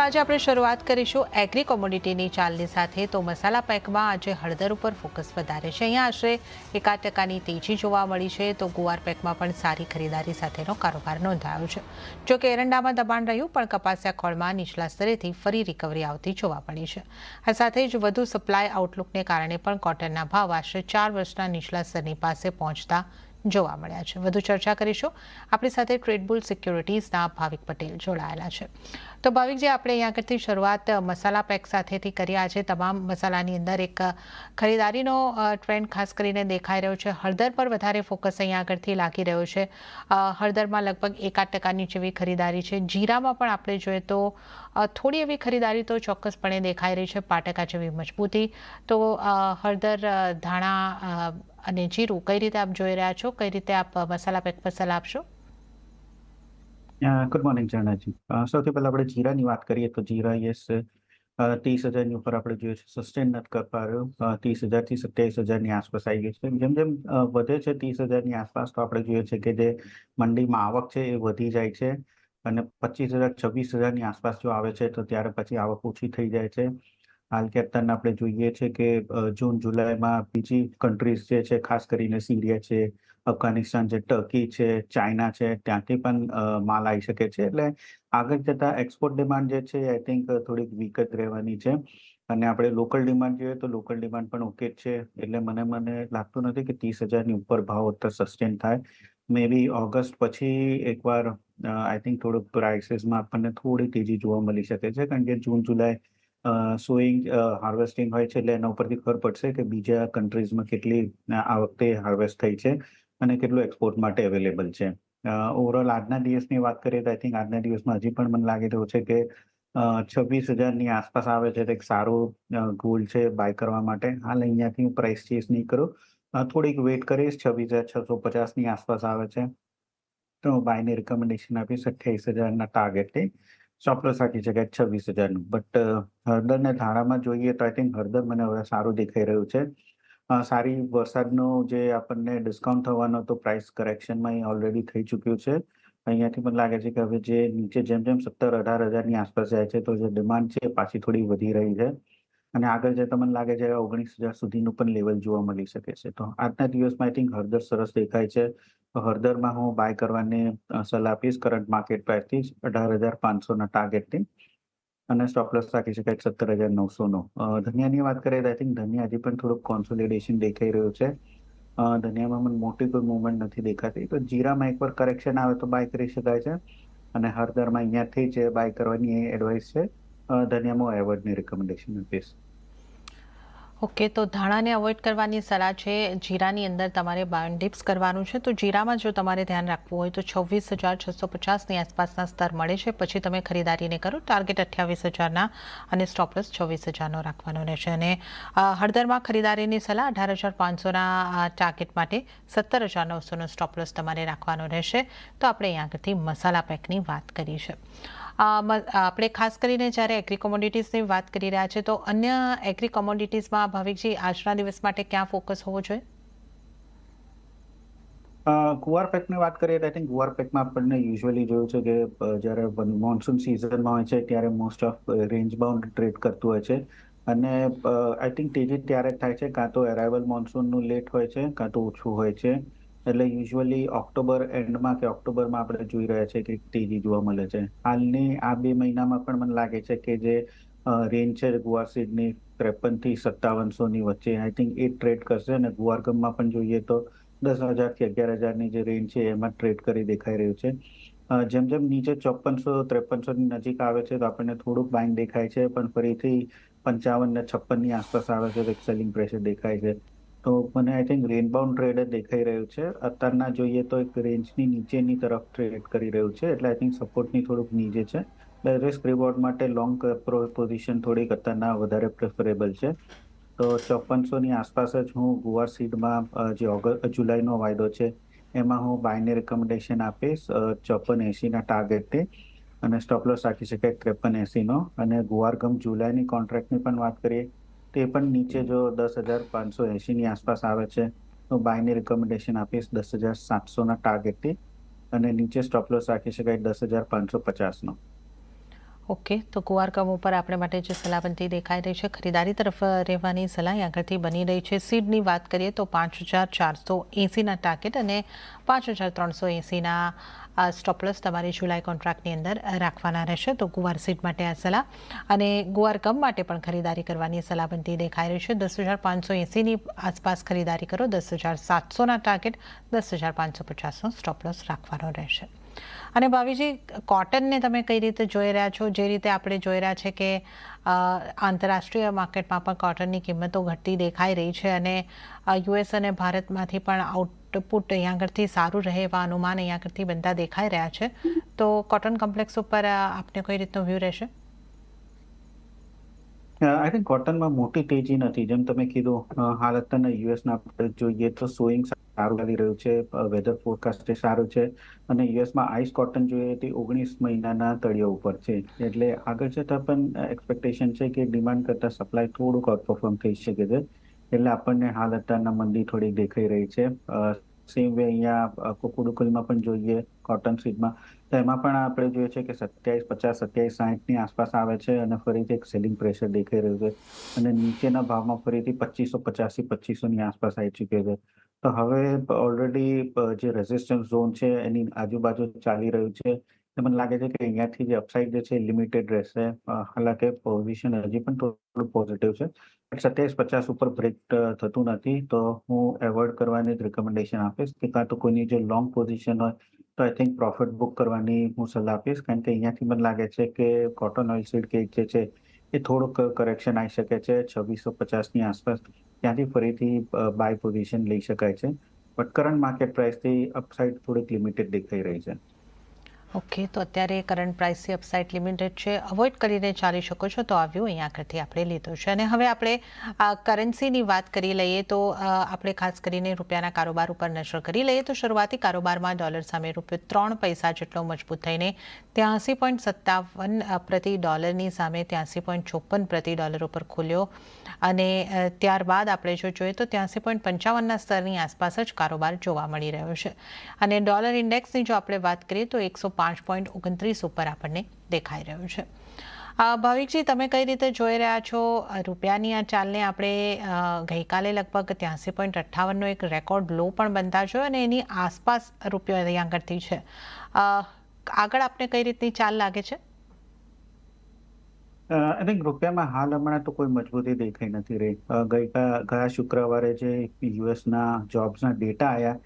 આજે આપણે શરૂઆત કરીશું એગ્રી કોમોડિટીની ચાલની સાથે। તો મસાલા પેકમાં આજે હળદર ઉપર ફોકસ વધારે છે। અહીંયા આશરે 1% તેજી જોવા મળી છે। તો ગુવાર પેકમાં પણ સારી ખરીદારી સાથેનો કારોબાર નોંધાયો છે। જો કે એરંડામાં દબાણ રહ્યું, પણ કપાસિયા ખોળમાં નીચલા સ્તરેથી ફરી રિકવરી આવતી જોવા મળી છે। આ સાથે જ વધુ સપ્લાય આઉટલુકને કારણે પણ કોટનના ભાવ આશરે 4 વર્ષના નીચલા સ્તરની પાસે પહોંચતા જોવા મળ્યા છે। વધુ ચર્ચા કરીશું। આપણી સાથે ટ્રેડબુલ સિક્યોરિટીઝના ભાવિક પટેલ જોડાયેલા છે। તો ભાવિકજી, આપણે અહીંયા આગળથી શરૂઆત મસાલા પેક સાથેથી કરી। આજે તમામ મસાલાની અંદર એક ખરીદારીનો ટ્રેન્ડ ખાસ કરીને દેખાઈ રહ્યો છે। હળદર પર વધારે ફોકસ અહીંયા આગળથી લાગી રહ્યો છે। હળદરમાં લગભગ 1% જેવી ખરીદારી છે। જીરામાં પણ આપણે જોઈએ તો થોડી એવી ખરીદારી તો ચોક્કસપણે દેખાઈ રહી છે, 5% જેવી મજબૂતી। તો હળદર, ધાણા અને જીરું કઈ રીતે આપ જોઈ રહ્યા છો? કઈ રીતે આપ મસાલા પેક પર સલાહ આપશો? Good morning Charanaji. સૌથી પહેલા આપણે જીરાની વાત કરીએ તો જીરા યસ 30,000ની ઉપર આપણે જોઈએ છે, સસ્ટેન નથી કરી પા રહ્યો। 30,000 થી 27,000ની આસપાસ આવી ગઈ છે। જેમ જેમ વધે છે 30,000ની આસપાસ, તો આપણે જોઈએ છે કે જે મંડીમાં આવક છે એ વધી જાય છે અને 25,000 26,000ની આસપાસ જો આવે છે તો ત્યારે પછી આવક ઓછી થઈ જાય છે। હાલ કે અત્યારે આપણે જોઈએ છે કે જૂન જુલાઈમાં બીજી કન્ટ્રીઝ જે છે, ખાસ કરીને સિરિયા છે, અફઘાનિસ્તાન છે, ટર્કી છે, ચાઇના છે, ત્યાંથી પણ માલ આવી શકે છે। એટલે આગળ જતા એક્સપોર્ટ ડિમાન્ડ જે છે આઈ થિંક થોડીક વીક જ રહેવાની છે। અને આપણે લોકલ ડિમાન્ડ જોઈએ તો લોકલ ડિમાન્ડ પણ ઓકે જ છે। એટલે મને લાગતું નથી કે 30,000ની ઉપર ભાવ અત્યારે સસ્ટેન થાય। મે બી ઓગસ્ટ પછી એકવાર આઈ થિંક થોડુંક પ્રાઇસીસમાં આપણને થોડી તેજી જોવા મળી શકે છે, કારણ કે જૂન જુલાઈ સોઈંગ હાર્વેસ્ટિંગ હોય છે, એટલે એના ઉપરથી ખબર પડશે કે બીજા કન્ટ્રીઝમાં કેટલી આ વખતે હાર્વેસ્ટ થઈ છે અને કેટલું એક્સપોર્ટ માટે અવેલેબલ છે। ઓવરઓલ આજના દિવસની વાત કરીએ તો આઈ થિંક આજના દિવસમાં હજી પણ મને લાગી રહ્યું છે કે 26,000ની આસપાસ આવે છે તો એક સારું ગોલ છે બાય કરવા માટે। હાલ અહીંયાથી હું પ્રાઇસ ચેસ નહીં કરું, થોડીક વેટ કરીશ। 26,650ની આસપાસ આવે છે તો બાયની રિકમેન્ડેશન આપીશ 28,000ના ટાર્ગેટથી। ચોક્કસ રાખી શકાય 26,000નું। બટ હળદર ને ધાણામાં જોઈએ તો આઈ થિંક હળદર મને હવે સારું દેખાઈ રહ્યું છે। સારી વરસાદનો જે આપણને ડિસ્કાઉન્ટ થવાનો તો પ્રાઇસ કરેક્શનમાં ઓલરેડી થઈ ચૂક્યું છે। અહીંયાથી મને લાગે છે કે હવે જે નીચે જેમ જેમ 17,000-18,000ની આસપાસ જાય છે તો જે ડિમાન્ડ છે પાછી થોડી વધી રહી છે અને આગળ જતા મને લાગે છે 19,000 સુધીનું પણ લેવલ જોવા મળી શકે છે। તો આજના દિવસમાં આઈ થિંક હળદર સરસ દેખાય છે। તો હળદરમાં હું બાય કરવાની સલાહ આપીશ કરંટ માર્કેટ પ્રાઇસથી 18,500ના ટાર્ગેટથી અને સ્ટોપ લોસ રાખી શકાય 17,900નો। ધનિયાની વાત કરીએ તો આઈ થિંક ધનિયા હજી પણ થોડુંક કોન્સોલિડેશન દેખાઈ રહ્યું છે। ધનિયામાં મને મોટી કોઈ મૂવમેન્ટ નથી દેખાતી, તો જીરામાં એકવાર કરેક્શન આવે તો બાય કરી શકાય છે અને હળદરમાં અહીંયાથી જ બાય કરવાની એડવાઇસ છે। ધનિયામાં એવોર્ડની રિકમેન્ડેશન આપીશ। ઓકે, તો ધાણાને અવોઇડ કરવાની સલાહ છે। જીરાની અંદર તમારે બાય ડિપ્સ કરવાનું છે। તો જીરામાં જો તમારે ધ્યાન રાખવું હોય તો 26,650ની આસપાસના સ્તર મળે છે, પછી તમે ખરીદારીને કરો। ટાર્ગેટ 28,000ના અને સ્ટોપ લોસ 24,000નો રાખવાનો રહેશે। અને હળદરમાં ખરીદારીની સલાહ 18,500ના ટાર્ગેટ માટે 17,900નો સ્ટોપ લોસ તમારે રાખવાનો રહેશે। તો આપણે અહીંયા આગળથી મસાલા પેકની વાત કરી છે। આપણે ખાસ કરીને જ્યારે એગ્રી કોમોડિટીઝની વાત કરી રહ્યા છે, તો અન્ય એગ્રી કોમોડિટીઝમાં ભાવિકજી આજના દિવસ માટે ક્યાં ફોકસ હોવો જોઈએ? ગુવાર પેકની વાત કરીએ તો આઈ થિંક ગુવાર પેકમાં આપણને યુઝ્યુઅલી જોયું છે કે જ્યારે મોન્સૂન સિઝનમાં હોય છે ત્યારે most of range bound trade કરતું હોય છે અને આઈ થિંક તેજી ત્યારે થાય છે કાં તો એરાઇવલ મોન્સૂનનું લેટ હોય છે કાં તો ઓછું હોય છે। એટલે યુઝ્યુઅલી ઓક્ટોબર એન્ડમાં કે ઓક્ટોબરમાં આપણે જોઈ રહ્યા છે કે તેજી જોવા મળે છે। હાલની આ 2 મહિનામાં પણ મને લાગે છે કે જે રેન્જ છે ગુવાર સીડની 53,000 થી 57,000ની વચ્ચે આઈ થિંક એ ટ્રેડ કરશે અને ગુવાર ગમમાં પણ જોઈએ તો 10,000 થી 11,000ની જે રેન્જ છે એમાં ટ્રેડ કરી દેખાઈ રહ્યું છે। જેમ જેમ નીચે 5400-5300ની નજીક આવે છે તો આપણને થોડુંક બાઇંગ દેખાય છે, પણ ફરીથી 55 ને 56ની આસપાસ આવે છે તો એક સેલિંગ પ્રેશર દેખાય છે। તો મને I think range bound trade જ દેખાઈ રહ્યું છે। અત્યારના જોઈએ તો એક રેન્જની નીચેની તરફ ટ્રેડ કરી રહ્યું છે, એટલે આઈ થિંક સપોર્ટની થોડુંક નીચે છે। એટલે રિસ્ક રિવોર્ડ માટે લોંગ પોઝિશન થોડીક અત્યારના વધારે પ્રેફરેબલ છે। તો 5400ની આસપાસ જ હું ગુવાર સીડમાં જે જુલાઈનો વાયદો છે એમાં હું બાયની રિકમેન્ડેશન આપીશ 5480ના ટાર્ગેટથી અને સ્ટોપ લોસ રાખી શકાય 5380નો। અને ગુવાર ગમ જુલાઈની કોન્ટ્રાક્ટની પણ વાત કરીએ તે પણ નીચે જો 10,580ની આસપાસ આવે છે તો બાયની રિકમેન્ડેશન આપીશ 10,700ના ટાર્ગેટથી અને નીચે સ્ટોપ લોસ રાખી શકાય 10,550નો। ઓકે, તો કુવારકમ ઉપર આપણે માટે જે સલામતી દેખાઈ રહી છે, ખરીદારી તરફ રહેવાની સલાહ આગળથી બની રહી છે. સીડની વાત કરીએ તો 5,480ના ટાર્ગેટ અને 5,380ના સ્ટોપલોસ તમારી જુલાઈ કોન્ટ્રાક્ટની અંદર રાખવાના રહેશે. તો ગુવાર સીડ માટે આ સલાહ અને ગુવાર કમ માટે પણ ખરીદારી કરવાની સલામતી દેખાઈ રહી છે. 10,580ની આસપાસ ખરીદારી કરો, 10,700ના ટાર્ગેટ, 10,550નો સ્ટોપલોસ રાખવાનો રહેશે. અને ભાવિજી, કોટનને તમે કઈ રીતે જોઈ રહ્યા છો? જે રીતે આપણે જોઈ રહ્યા છે કે આંતરરાષ્ટ્રીય માર્કેટમાં પણ કોટનની કિંમતો ઘટતી દેખાઈ રહી છે અને યુએસ અને ભારતમાંથી પણ આઉટપુટ અહીંયા આગળથી સારું રહે એવા અનુમાન અહીંયા આગળથી બનતા દેખાઈ રહ્યા છે. તો કોટન કોમ્પ્લેક્સ ઉપર આપને કઈ રીતનો વ્યૂ રહેશે? આઈ થિંક કોટનમાં મોટી તેજી નથી. જેમ તમે કીધું, હાલ અત્યારના યુએસના આપણે જોઈએ તો સોઈંગ સારું ચાલી રહ્યું છે, વેધર ફોરકાસ્ટ સારું છે અને યુએસમાં આઈસ કોટન જોઈએ તે 19 મહિનાના તળિયા ઉપર છે. એટલે આગળ જતાં પણ એક્સપેક્ટેશન છે કે ડિમાન્ડ કરતાં સપ્લાય થોડુંક આઉટપરફોર્મ થઈ શકે છે. એટલે આપણને હાલ અત્યારના મંદી થોડી દેખાઈ રહી છે. સેમ વે અહીંયા કુકુડુકલમાં પણ જોઈએ કોટન સીડમાં, તો એમાં પણ આપણે જોઈએ છે કે 27,50, 27,60ની આસપાસ આવે છે અને ફરીથી એક સેલિંગ પ્રેશર દેખાઈ રહ્યું છે અને નીચેના ભાવમાં ફરીથી 2,550 થી 2,500ની આસપાસ આવી ચૂક્યો છે. તો હવે ઓલરેડી જે રેઝિસ્ટન્સ ઝોન છે એની આજુબાજુ ચાલી રહ્યું છે. મને લાગે છે કે અહીંયાથી જે અપસાઇડ જે છે લિમિટેડ રહેશે. હાલાકે પોઝિશન હજી પણ થોડું પોઝિટિવ છે. 27,50 ઉપર બ્રેક થતું નથી, તો હું એવોઇડ કરવાની જ રિકમેન્ડેશન આપીશ કે કાં તો કોઈની જે લોંગ પોઝિશન હોય તો આઈ થિંક પ્રોફિટ બુક કરવાની હું સલાહ આપીશ. કારણ કે અહીંયાથી મને લાગે છે કે કોટન ઓઇલ સીડ કે જે છે એ થોડુંક કરેક્શન આવી શકે છે 2,650ની આસપાસ. ત્યાંથી ફરીથી બાય પોઝિશન લઈ શકાય છે. બટ કરંટ માર્કેટ પ્રાઇસથી અપસાઇડ થોડીક લિમિટેડ દેખાઈ રહી છે. ઓકે, તો અત્યારે કરંટ પ્રાઇસથી અપસાઇડ લિમિટેડ છે, અવોઇડ કરીને ચાલી શકો છો. તો આ વ્યૂ અહીંયા આગળથી આપણે લીધો છે. અને હવે આપણે કરન્સીની વાત કરી લઈએ તો આપણે ખાસ કરીને રૂપિયાના કારોબાર ઉપર નજર કરી લઈએ તો શરૂઆતી કારોબારમાં ડોલર સામે રૂપિયો 3 પૈસા જેટલો મજબૂત થઈને 83.57 પ્રતિ ડોલરની સામે 83.54 પ્રતિ ડોલર ઉપર ખુલ્યો અને ત્યારબાદ આપણે જો જોઈએ તો 83.55ના સ્તરની આસપાસ જ કારોબાર જોવા મળી રહ્યો છે. અને ડોલર ઇન્ડેક્સની જો આપણે વાત કરીએ તો 105.29 ઉપર આપણને દેખાઈ રહ્યું છે. ભાવિકજી, તમે કઈ રીતે જોઈ રહ્યા છો રૂપિયાની આ ચાલને? આપણે ગઈકાલે લગભગ 83.58નો એક રેકોર્ડ લો પણ બનતા જોયો અને એની આસપાસ રૂપિયો અહીંયા આગળથી છે. આગળ આપને કઈ રીતની ચાલ લાગે છે? આઈ થિંક રૂપિયામાં હાલ હમણાં તો કોઈ મજબૂતી દેખાઈ નથી રહી. ગયા શુક્રવારે જે યુએસના જોબ્સના ડેટા આવ્યા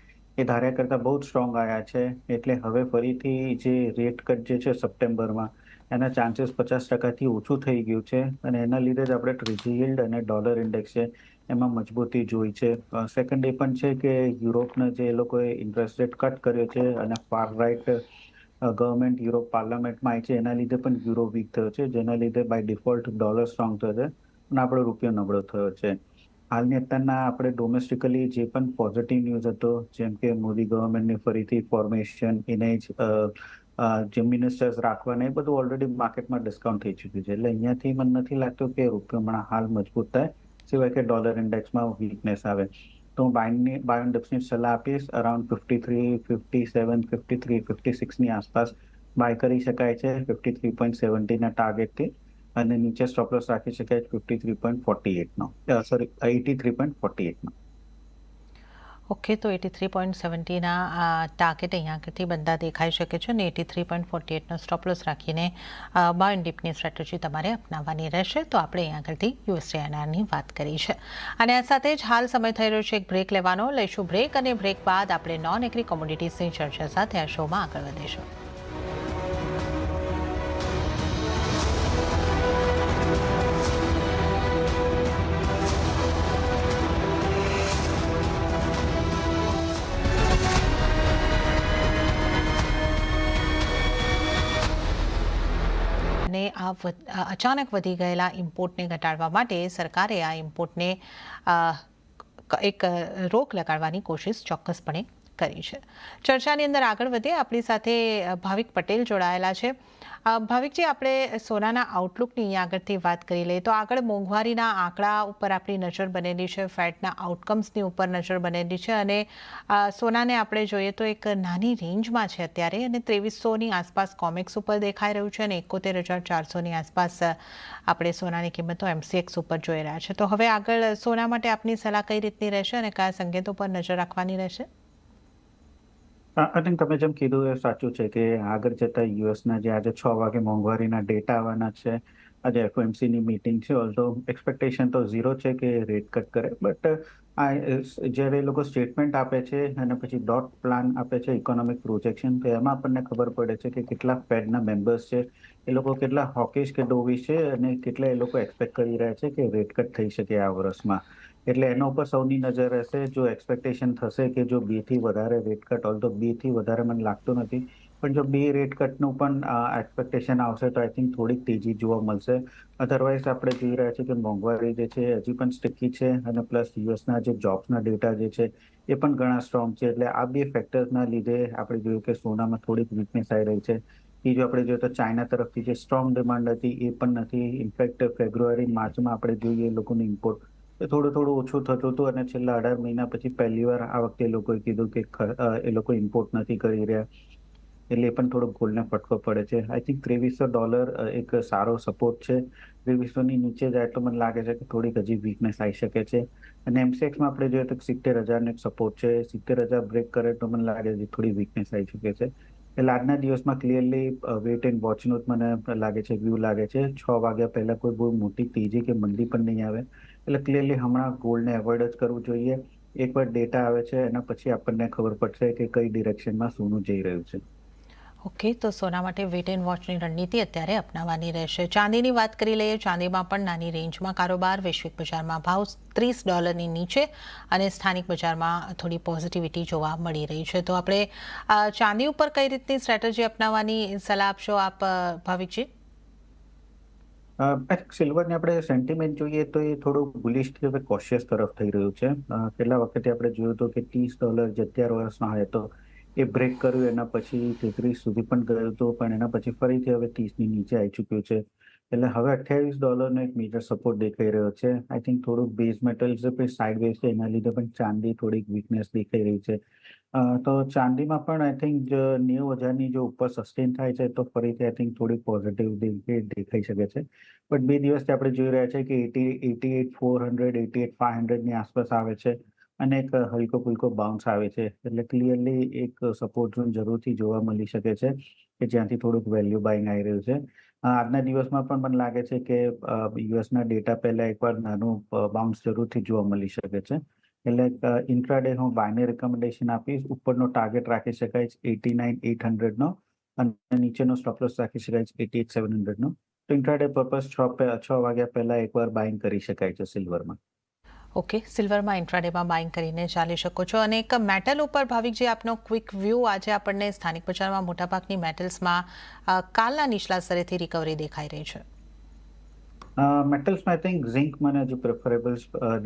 એ ધાર્યા કરતાં બહુ જ સ્ટ્રોંગ આવ્યા છે. એટલે હવે ફરીથી જે રેટ કટ જે છે સપ્ટેમ્બરમાં એના ચાન્સીસ 50%થી ઓછું થઈ ગયું છે અને એના લીધે જ આપણે ટ્રેઝરી યીલ્ડ અને ડોલર ઇન્ડેક્સ છે એમાં મજબૂતી જોઈ છે. સેકન્ડ એ પણ છે કે યુરોપના જે લોકોએ ઇન્ટરેસ્ટ રેટ કટ કર્યો છે અને ફાર રાઇટ ગવર્મેન્ટ યુરોપ પાર્લામેન્ટમાં આવી છે એના લીધે પણ યુરો વીક થયો છે, જેના લીધે બાય ડિફોલ્ટ ડોલર સ્ટ્રોંગ થયો છે અને આપણો રૂપિયો નબળો થયો છે. હાલની અત્યારના આપણે ડોમેસ્ટિકલી જે પણ પોઝિટિવ ન્યૂઝ હતો, જેમ કે મોદી ગવર્મેન્ટની ફરીથી ફોર્મેશન, એને જ જે મિનિસ્ટર્સ રાખવાના, એ બધું ઓલરેડી માર્કેટમાં ડિસ્કાઉન્ટ થઈ ચૂક્યું છે. એટલે અહીંયાથી મને નથી લાગતું કે રૂપિયો હમણાં હાલ મજબૂત થાય, સિવાય કે ડોલર ઇન્ડેક્સમાં વીકનેસ આવે. તો હું બાય ઓન ડિપ્સની સલાહ આપીશ. અરાઉન્ડ 53, 57, 53, 56ની આસપાસ બાય કરી શકાય છે 53.70ના ટાર્ગેટથી અને નીચે સ્ટોપ લોસ રાખી શકાય 53.48નો, સોરી 83.48નો. ઓકે, તો 83.70ના ટાર્ગેટ અહીંયા આગળથી બંધા દેખાઈ શકે છે અને 83.48નો સ્ટોપ લોસ રાખીને બાય એન્ડ ડીપની સ્ટ્રેટેજી તમારે અપનાવવાની રહેશે. તો આપણે અહીંયા આગળથી USD/INRની વાત કરી છે અને આ સાથે જ હાલ સમય થઈ રહ્યો છે એક બ્રેક લેવાનો. લઈશું બ્રેક અને બ્રેક બાદ આપણે નોન એગ્રી કોમોડિટીઝની ચર્ચા સાથે આ શોમાં આગળ વધીશું. અને અચાનક વધી ગયેલા ઇમ્પોર્ટને ઘટાડવા માટે સરકારે આ ઇમ્પોર્ટને એક રોક લગાડવાની કોશિશ ચોક્કસપણે કરી છે. ચર્ચાની અંદર આગળ વધીએ, આપણી સાથે ભાવિક પટેલ જોડાયેલા છે. ભાવિકજી, આપણે સોનાના આઉટલુકની અહીંયા આગળથી વાત કરી લઈએ તો આગળ મોંઘવારીના આંકડા ઉપર આપણી નજર બનેલી છે, ફેડના આઉટકમ્સની ઉપર નજર બનેલી છે અને સોનાને આપણે જોઈએ તો એક નાની રેન્જમાં છે અત્યારે અને 2300ની આસપાસ કોમેક્સ ઉપર દેખાઈ રહ્યું છે અને 71,400ની આસપાસ આપણે સોનાની કિંમતો MCX ઉપર જોઈ રહ્યા છે. તો હવે આગળ સોના માટે આપની સલાહ કઈ રીતની રહેશે અને કયા સંકેતો પર નજર રાખવાની રહેશે? આઈ થિંક તમે જેમ કીધું એ સાચું છે કે આગળ જતા યુએસના જે આજે 6 વાગે મોંઘવારીના ડેટા આવવાના છે, આજે FOMCની મીટિંગ છે, ઓલ્ધો એક્સપેક્ટેશન તો ઝીરો છે કે રેટ કટ કરે, બટ જ્યારે એ લોકો સ્ટેટમેન્ટ આપે છે અને પછી ડોટ પ્લાન આપે છે ઇકોનોમિક પ્રોજેક્શન, તો એમાં આપણને ખબર પડે છે કે કેટલા ફેડના મેમ્બર્સ છે, એ લોકો કેટલા હોકિશ કે ડોવિશ છે અને કેટલા એ લોકો એક્સપેક્ટ કરી રહ્યા છે કે રેટ કટ થઈ શકે આ વર્ષમાં. એટલે એના ઉપર સૌની નજર રહેશે. જો એક્સપેક્ટેશન થશે કે જો 2થી વધારે રેટ કટ, ઓલ્ધો 2થી વધારે મને લાગતું નથી, પણ જો 2 રેટ કટનું પણ એક્સપેક્ટેશન આવશે તો આઈ થિંક થોડીક તેજી જોવા મળશે. અધરવાઇઝ આપણે જોઈ રહ્યા છીએ કે મોંઘવારી જે છે હજી પણ સ્ટિકી છે અને પ્લસ યુએસના જે જોબ્સના ડેટા જે છે એ પણ ઘણા સ્ટ્રોંગ છે. એટલે આ બે ફેક્ટર્સના લીધે આપણે જોયું કે સોનામાં થોડીક વીકનેસ આવી રહી છે. બીજું આપણે જોઈએ તો ચાઇના તરફથી જે સ્ટ્રોંગ ડિમાન્ડ હતી એ પણ નથી. ઇનફેક્ટ ફેબ્રુઆરી માર્ચમાં આપણે જોઈએ લોકોનું ઇમ્પોર્ટ થોડું ઓછું થતું હતું અને છેલ્લા 18 મહિના પછી પહેલીવાર આ વખતે લોકોએ કીધું કે એ લોકો ઇમ્પોર્ટ નથી કરી રહ્યા, એટલે એ પણ થોડો ગોલ્ડને ફટકો પડે છે. આઈ થિંક $2300 એક સારો સપોર્ટ છે. 2300ની નીચે જાય તો મને લાગે છે કે થોડીક હજી વીકનેસ આવી શકે છે. અને MCXમાં આપણે જોઈએ તો 70,000નો એક સપોર્ટ છે. 70,000 બ્રેક કરે તો મને લાગે છે થોડી વીકનેસ આવી શકે છે. એટલે આજના દિવસમાં ક્લિયરલી વેઇટ એન્ડ વોચનું જ મને લાગે છે, વ્યૂ લાગે છે. 6 વાગ્યા પહેલા કોઈ બહુ મોટી તેજી કે મંદી પણ નહીં આવે. એટલે ક્લિયરલી હમણાં ગોલ્ડને એવોઇડ જ કરવું જોઈએ. એકવાર ડેટા આવે છે એના પછી આપણને ખબર પડશે કે કઈ ડિરેક્શનમાં સોનું જઈ રહ્યું છે. ઓકે, તો સોના માટે વેટ એન્ડ વોચની રણનીતિ અત્યારે અપનાવવાની રહેશે. ચાંદીની વાત કરી લઈએ. ચાંદીમાં પણ નાની રેન્જમાં કારોબાર. વૈશ્વિક બજારમાં ભાવ $30ની નીચે અને સ્થાનિક બજારમાં થોડી પોઝિટિવિટી જોવા મળી રહી છે. તો આપણે ચાંદી ઉપર કઈ રીતની સ્ટ્રેટેજી અપનાવવાની સલાહ આપશો આપ, ભાવિકજી? સિલ્વરની આપણે સેન્ટિમેન્ટ જોઈએ તો એ થોડું બુલિશથી હવે કોશિયસ તરફ થઈ રહ્યું છે. કેટલા વખતે આપણે જોયું હતું કે $30 જે 11 વર્ષમાં હોય તો એ બ્રેક કર્યું, એના પછી 33 સુધી પણ ગયું હતું, પણ એના પછી ફરીથી હવે 30ની નીચે આવી ચૂક્યું છે. એટલે હવે $28નો એક મેજર સપોર્ટ દેખાઈ રહ્યો છે. આઈ થિંક થોડુંક બેઝ મેટલ્સ સાઇડવેઝ છે, એના લીધે પણ ચાંદી થોડીક વીકનેસ દેખાઈ રહી છે. તો ચાંદીમાં પણ આઈ થિંક 90,000ની જો ઉપર સસ્ટેન થાય છે તો ફરીથી આઈ થિંક થોડી પોઝિટિવ દેખાઈ શકે છે. બટ 2 દિવસથી આપણે જોઈ રહ્યા છીએ કે 88,400, 88,500ની આસપાસ આવે છે અને એક હલકો ફુલકો બાઉન્સ આવે છે. એટલે ક્લિયરલી એક સપોર્ટ ઝોન જરૂરથી જોવા મળી શકે છે કે જ્યાંથી થોડુંક વેલ્યુ બાઇંગ આવી રહ્યું છે. આજના દિવસમાં પણ મને લાગે છે કે યુએસના ડેટા પહેલા એકવાર નાનું બાઉન્સ જરૂરથી જોવા મળી શકે છે. એટલે ઇન્ટ્રાડે હું બાયને રિકમેન્ડેશન આપીશ. ઉપરનો ટાર્ગેટ રાખી શકાય છે 89,800નો અને નીચેનો સ્ટોપ લોસ રાખી શકાય છે 88,700નો. તો ઇન્ટ્રાડે પર્પઝ 6 વાગ્યા પહેલા એકવાર બાઇંગ કરી શકાય છે સિલ્વરમાં. ઓકે, સિલ્વરમાં ઇન્ટ્રાડેમાં બાઇંગ કરીને ચાલી શકો છો. અને એક મેટલ ઉપર, ભાવિકજી, આપનો ક્વિક વ્યૂ. આજે આપણને સ્થાનિક બજારમાં મોટાભાગની મેટલ્સમાં કાલના નીચલા સ્તરેથી રિકવરી દેખાઈ રહી છે. મેટલ્સમાં આઈ થિંક ઝિંક મને હજુ પ્રેફરેબલ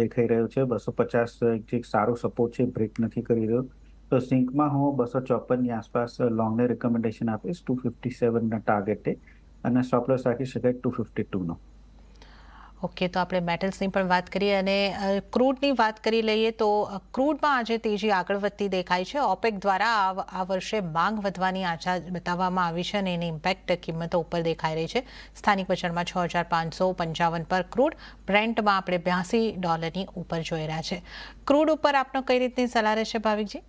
દેખાઈ રહ્યું છે. 250 એક સારું સપોર્ટ છે, બ્રેક નથી કરી રહ્યો. તો ઝિંકમાં હું 254ની આસપાસ લોંગને રિકમેન્ડેશન આપીશ 257ના ટાર્ગેટે, અને સ્ટોપ લોસ રાખી શકાય 252નો. ઓકે, તો આપણે મેટલ્સની પણ વાત કરીએ અને ક્રૂડની વાત કરી લઈએ તો ક્રૂડમાં આજે તેજી આગળ વધતી દેખાય છે. ઓપેક દ્વારા આ વર્ષે માંગ વધવાની આશા બતાવવામાં આવી છે અને એની ઇમ્પેક્ટ કિંમતો ઉપર દેખાઈ રહી છે. સ્થાનિક બજારમાં 6,555 પર ક્રૂડ, બ્રેન્ટમાં આપણે $82ની ઉપર જોઈ રહ્યા છે. ક્રૂડ ઉપર આપનો કઈ રીતની સલાહ રહેશે, ભાવિકજી?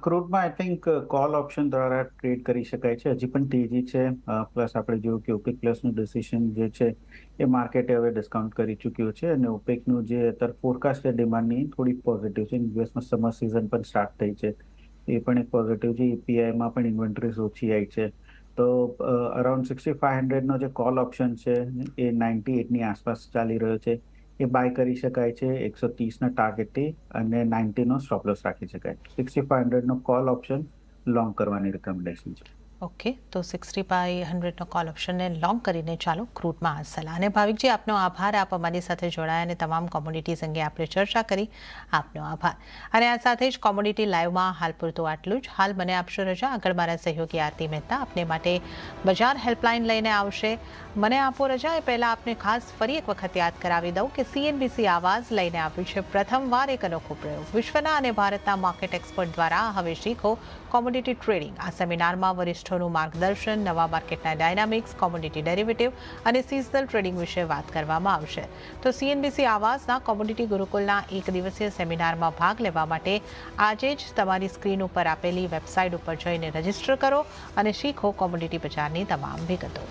ક્રૂડમાં આઈ થિંક કોલ ઓપ્શન દ્વારા ટ્રેડ કરી શકાય છે. હજી પણ તેજી છે. પ્લસ આપણે જોયું કે ઓપેક પ્લસનું ડિસિઝન જે છે એ માર્કેટે હવે ડિસ્કાઉન્ટ કરી ચૂક્યું છે અને ઓપેકનું જે અત્યારે ફોરકાસ્ટ છે ડિમાન્ડની થોડીક પોઝિટિવ છે. યુએસમાં સમર સિઝન પણ સ્ટાર્ટ થઈ છે, એ પણ એક પોઝિટિવ છે. EPIમાં પણ ઇન્વેન્ટરીઝ ઓછી આવી છે. તો અરાઉન્ડ 6,500નો જે કોલ ઓપ્શન છે એ 98ની આસપાસ ચાલી રહ્યો છે. એ બાય કરી શકાય છે 130ના ટાર્ગેટથી અને 90નો સ્ટોપ લોસ રાખી શકાય. 6,500નો કોલ ઓપ્શન લોંગ કરવાની રિકમેન્ડેશન છે. ઓકે, તો 60/100નો કોલ ઓપ્શનને લોંગ કરીને ચાલો ક્રૂડમાં આ સલાહ. અને ભાવિકજી, આપનો આભાર. આપ અમારી સાથે જોડાયા અને તમામ કોમોડિટીઝ અંગે આપણે ચર્ચા કરી. આપનો આભાર. અને આ સાથે જ કોમોડિટી લાઈવમાં હાલ પૂરતું આટલું જ. હાલ મને આપશો રજા. આગળ મારા સહયોગી આરતી મહેતા આપને માટે બજાર હેલ્પલાઇન લઈને આવશે. મને આપો રજા એ પહેલાં આપને ખાસ ફરી એક વખત યાદ કરાવી દઉં કે CNBC આવાઝ લઈને આવ્યું છે પ્રથમવાર એક અનોખો પ્રયોગ. વિશ્વના અને ભારતના માર્કેટ એક્સપર્ટ દ્વારા હવે શીખો કોમોડિટી ટ્રેડિંગ. આ સેમિનારમાં વરિષ્ઠોનું માર્ગદર્શન, નવા માર્કેટના ડાયનામિક્સ, કોમોડિટી ડેરિવેટિવ અને સિઝનલ ટ્રેડિંગ વિશે વાત કરવામાં આવશે. તો CNBC આવાઝના કોમોડિટી ગુરુકુલના એક દિવસીય સેમિનારમાં ભાગ લેવા માટે આજે જ તમારી સ્ક્રીન ઉપર આપેલી વેબસાઇટ ઉપર જઈને રજીસ્ટર કરો અને શીખો કોમોડિટી બજારની તમામ વિગતો.